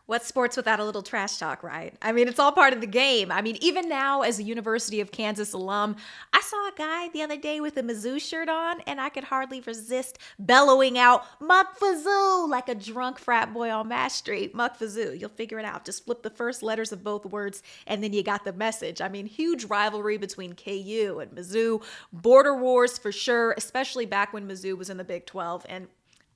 What's sports without a little trash talk, right? I mean, it's all part of the game. I mean, even now, as a University of Kansas alum, I saw a guy the other day with a Mizzou shirt on, and I could hardly resist bellowing out, Muck Fazoo, like a drunk frat boy on Mass Street. Muck Fazoo, you'll figure it out. Just flip the first letters of both words, and then you got the message. I mean, huge rivalry between KU and Mizzou. Border wars for sure, especially back when Mizzou was in the Big 12, and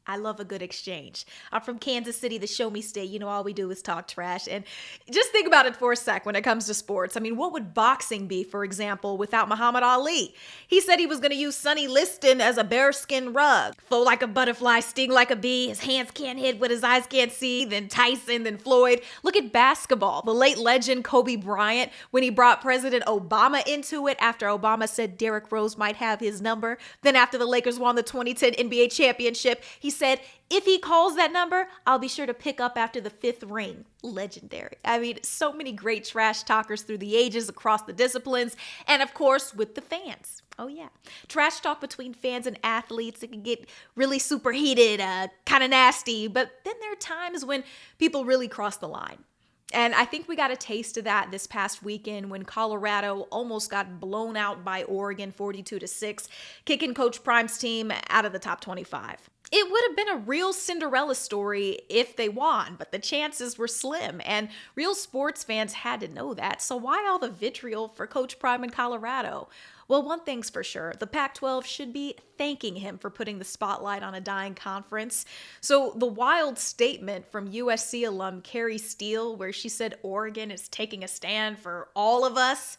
I love a good exchange. I'm from Kansas City, the show me state. You know, all we do is talk trash. And just think about it for a sec when it comes to sports. I mean, what would boxing be, for example, without Muhammad Ali? He said he was going to use Sonny Liston as a bearskin rug. Flow like a butterfly, sting like a bee. His hands can't hit what his eyes can't see. Then Tyson, then Floyd. Look at basketball. The late legend Kobe Bryant, when he brought President Obama into it after Obama said Derrick Rose might have his number. Then after the Lakers won the 2010 NBA championship, he said, if he calls that number, I'll be sure to pick up after the fifth ring. Legendary. I mean, so many great trash talkers through the ages across the disciplines, and of course, with the fans. Oh yeah. Trash talk between fans and athletes, it can get really superheated, kind of nasty, but then there are times when people really cross the line. And I think we got a taste of that this past weekend when Colorado almost got blown out by Oregon 42-6, kicking Coach Prime's team out of the top 25. It would have been a real Cinderella story if they won, but the chances were slim, and real sports fans had to know that. So why all the vitriol for Coach Prime in Colorado? Well, one thing's for sure, the Pac-12 should be thanking him for putting the spotlight on a dying conference. So the wild statement from USC alum Carrie Steele, where she said Oregon is taking a stand for all of us,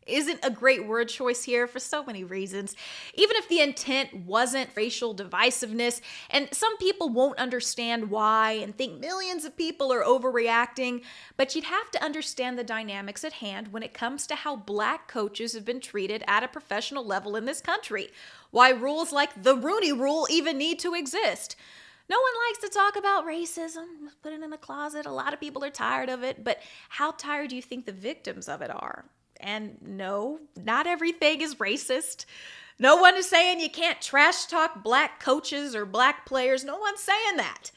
isn't a great word choice here for so many reasons. Even if the intent wasn't racial divisiveness, and some people won't understand why and think millions of people are overreacting, but you'd have to understand the dynamics at hand when it comes to how Black coaches have been treated at a professional level in this country. Why rules like the Rooney Rule even need to exist. No one likes to talk about racism. Put it in a closet. A lot of people are tired of it, but how tired do you think the victims of it are? And no, not everything is racist. No one is saying you can't trash talk Black coaches or Black players. No one's saying that.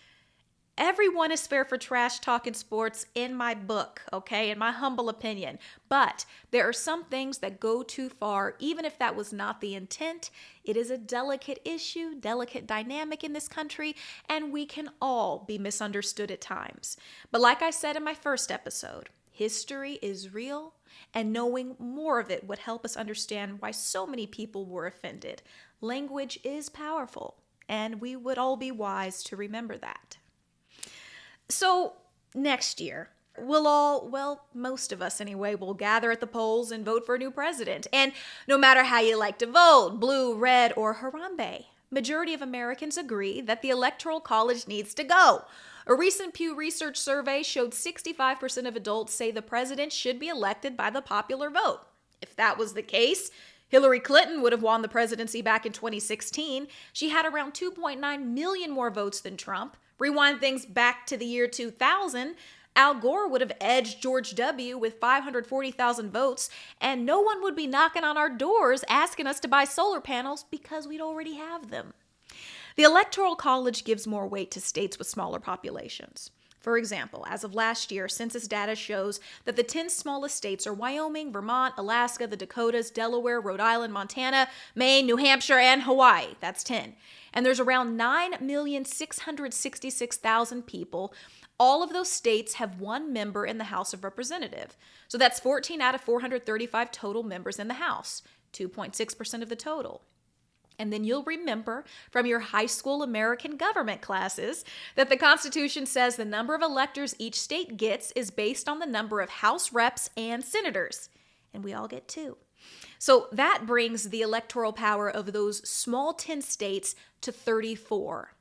Everyone is fair for trash talk in sports in my book, okay, in my humble opinion. But there are some things that go too far, even if that was not the intent. It is a delicate issue, delicate dynamic in this country, and we can all be misunderstood at times. But like I said in my first episode, history is real, and knowing more of it would help us understand why so many people were offended. Language is powerful, and we would all be wise to remember that. So next year, most of us anyway, will gather at the polls and vote for a new president. And no matter how you like to vote, blue, red, or Harambe, majority of Americans agree that the Electoral College needs to go. A recent Pew Research survey showed 65% of adults say the president should be elected by the popular vote. If that was the case, Hillary Clinton would have won the presidency back in 2016. She had around 2.9 million more votes than Trump. Rewind things back to the year 2000, Al Gore would have edged George W. with 540,000 votes, and no one would be knocking on our doors asking us to buy solar panels because we'd already have them. The Electoral College gives more weight to states with smaller populations. For example, as of last year, census data shows that the 10 smallest states are Wyoming, Vermont, Alaska, the Dakotas, Delaware, Rhode Island, Montana, Maine, New Hampshire, and Hawaii. That's 10. And there's around 9,666,000 people. All of those states have one member in the House of Representatives. So that's 14 out of 435 total members in the House, 2.6% of the total. And then you'll remember from your high school American government classes that the Constitution says the number of electors each state gets is based on the number of House reps and senators. And we all get 2. So that brings the electoral power of those small 10 states to 34.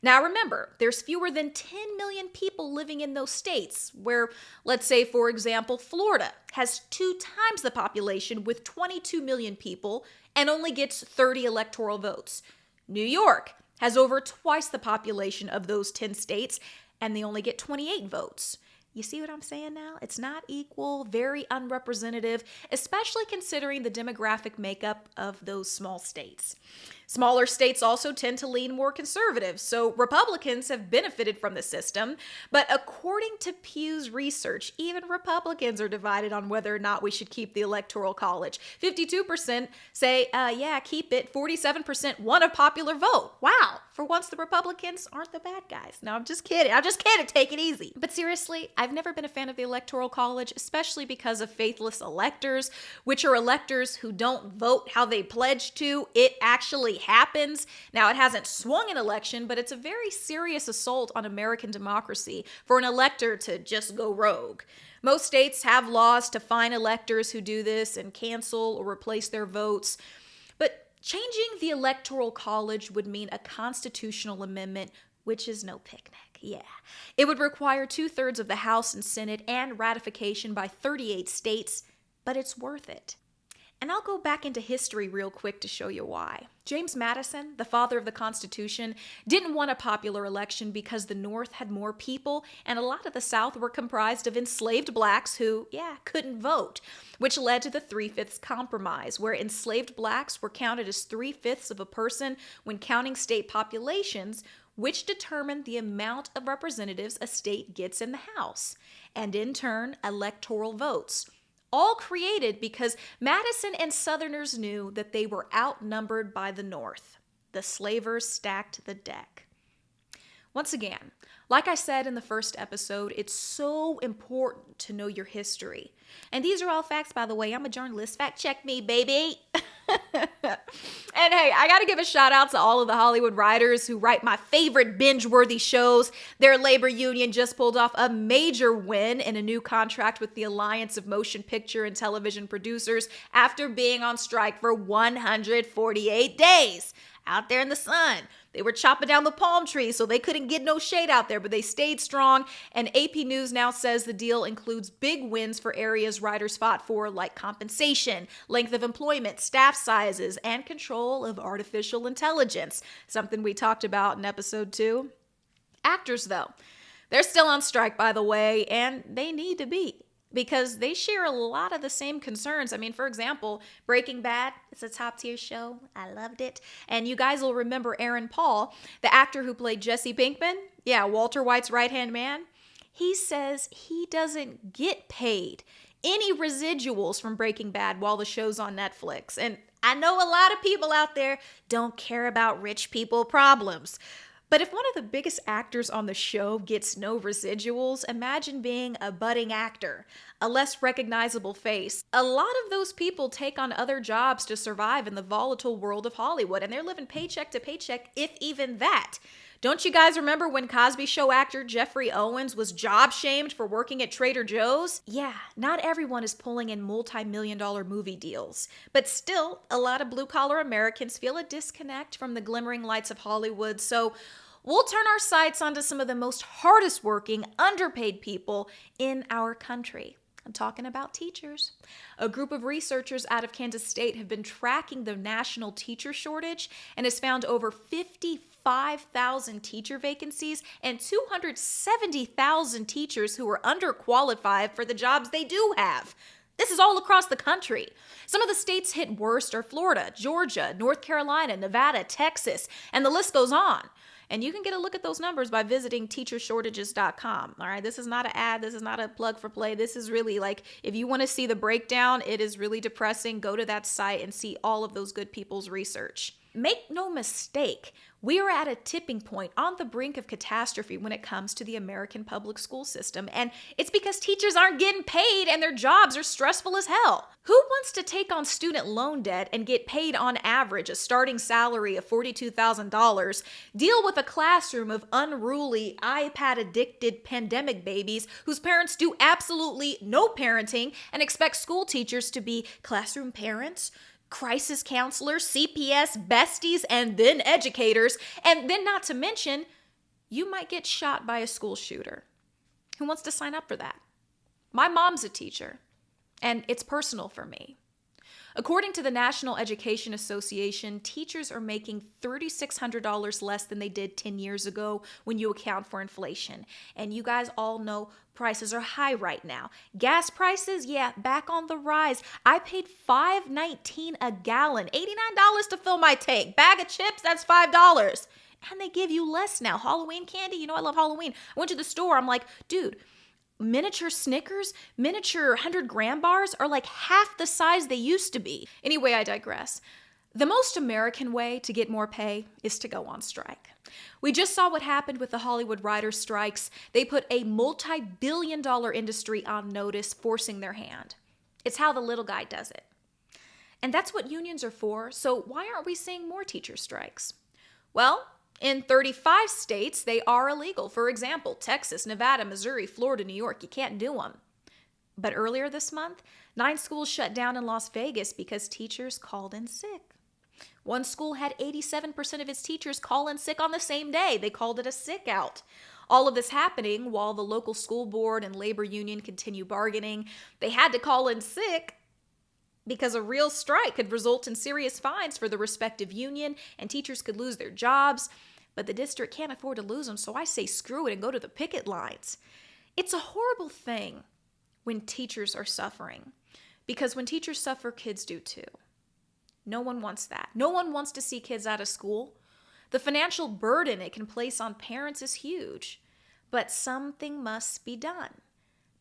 Now remember, there's fewer than 10 million people living in those states where, let's say, for example, Florida has 2 times the population with 22 million people and only gets 30 electoral votes. New York has over twice the population of those 10 states and they only get 28 votes. You see what I'm saying now? It's not equal, very unrepresentative, especially considering the demographic makeup of those small states. Smaller states also tend to lean more conservative, so Republicans have benefited from the system. But according to Pew's research, even Republicans are divided on whether or not we should keep the Electoral College. 52% say, yeah, keep it. 47% want a popular vote. Wow. For once, the Republicans aren't the bad guys. No, I'm just kidding. I'm just kidding. Take it easy. But seriously, I've never been a fan of the Electoral College, especially because of faithless electors, which are electors who don't vote how they pledge to. It actually happens. Now, it hasn't swung an election, but it's a very serious assault on American democracy for an elector to just go rogue. Most states have laws to fine electors who do this and cancel or replace their votes. But changing the Electoral College would mean a constitutional amendment, which is no picnic. Yeah. It would require 2/3 of the House and Senate and ratification by 38 states, but it's worth it. And I'll go back into history real quick to show you why. James Madison, the father of the Constitution, didn't want a popular election because the North had more people and a lot of the South were comprised of enslaved blacks who, couldn't vote, which led to the 3/5 compromise, where enslaved blacks were counted as 3/5 of a person when counting state populations, which determined the amount of representatives a state gets in the House, and in turn, electoral votes. All created because Madison and Southerners knew that they were outnumbered by the North. The slavers stacked the deck. Once again, like I said in the first episode, it's so important to know your history. And these are all facts, by the way. I'm a journalist. Fact check me, baby. And hey, I gotta give a shout out to all of the Hollywood writers who write my favorite binge-worthy shows. Their labor union just pulled off a major win in a new contract with the Alliance of Motion Picture and Television Producers after being on strike for 148 days out there in the sun. They were chopping down the palm trees, so they couldn't get no shade out there, but they stayed strong. And AP News now says the deal includes big wins for areas writers fought for, like compensation, length of employment, staff sizes, and control of artificial intelligence, something we talked about in episode 2. Actors, though, they're still on strike, by the way, and they need to be, because they share a lot of the same concerns. I mean, for example, Breaking Bad, it's a top tier show. I loved it. And you guys will remember Aaron Paul, the actor who played Jesse Pinkman. Yeah, Walter White's right-hand man. He says he doesn't get paid any residuals from Breaking Bad while the show's on Netflix. And I know a lot of people out there don't care about rich people problems. But if one of the biggest actors on the show gets no residuals, imagine being a budding actor, a less recognizable face. A lot of those people take on other jobs to survive in the volatile world of Hollywood, and they're living paycheck to paycheck, if even that. Don't you guys remember when Cosby Show actor Jeffrey Owens was job shamed for working at Trader Joe's? Yeah, not everyone is pulling in multi-million-dollar movie deals. But still, a lot of blue-collar Americans feel a disconnect from the glimmering lights of Hollywood, so we'll turn our sights onto some of the most hardest-working, underpaid people in our country. I'm talking about teachers. A group of researchers out of Kansas State have been tracking the national teacher shortage and has found over 55,000 teacher vacancies and 270,000 teachers who are underqualified for the jobs they do have. This is all across the country. Some of the states hit worst are Florida, Georgia, North Carolina, Nevada, Texas, and the list goes on. And you can get a look at those numbers by visiting teachershortages.com. All right, this is not an ad. This is not a plug for play. This is really like, if you want to see the breakdown, it is really depressing. Go to that site and see all of those good people's research. Make no mistake, we are at a tipping point on the brink of catastrophe when it comes to the American public school system, and it's because teachers aren't getting paid and their jobs are stressful as hell. Who wants to take on student loan debt and get paid on average a starting salary of $42,000, deal with a classroom of unruly, iPad-addicted pandemic babies whose parents do absolutely no parenting and expect school teachers to be classroom parents, crisis counselors, CPS, besties, and then educators, and then not to mention, you might get shot by a school shooter. Who wants to sign up for that? My mom's a teacher, and it's personal for me. According to the National Education Association, teachers are making $3,600 less than they did 10 years ago when you account for inflation. And you guys all know prices are high right now. Gas prices, yeah, back on the rise. I paid $5.19 a gallon, $89 to fill my tank. Bag of chips, that's $5. And they give you less now. Halloween candy, you know I love Halloween. I went to the store, I'm like, dude, miniature Snickers, miniature 100-gram bars are like half the size they used to be. Anyway, I digress. The most American way to get more pay is to go on strike. We just saw what happened with the Hollywood writers' strikes. They put a multi-billion-dollar industry on notice, forcing their hand. It's how the little guy does it. And that's what unions are for, so why aren't we seeing more teacher strikes? Well, in 35 states, they are illegal. For example, Texas, Nevada, Missouri, Florida, New York, you can't do them. But earlier this month, 9 schools shut down in Las Vegas because teachers called in sick. One school had 87% of its teachers call in sick on the same day. They called it a sick out. All of this happening while the local school board and labor union continue bargaining. They had to call in sick because a real strike could result in serious fines for the respective union, and teachers could lose their jobs. But the district can't afford to lose them, so I say screw it and go to the picket lines. It's a horrible thing when teachers are suffering, because when teachers suffer, kids do too. No one wants that. No one wants to see kids out of school. The financial burden it can place on parents is huge, but something must be done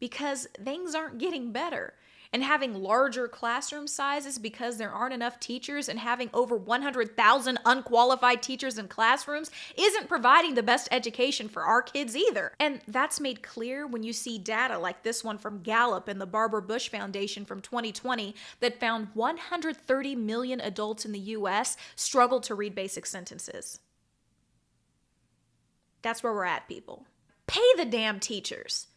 because things aren't getting better. And having larger classroom sizes because there aren't enough teachers and having over 100,000 unqualified teachers in classrooms isn't providing the best education for our kids either. And that's made clear when you see data like this one from Gallup and the Barbara Bush Foundation from 2020 that found 130 million adults in the U.S. struggle to read basic sentences. That's where we're at, people. Pay the damn teachers.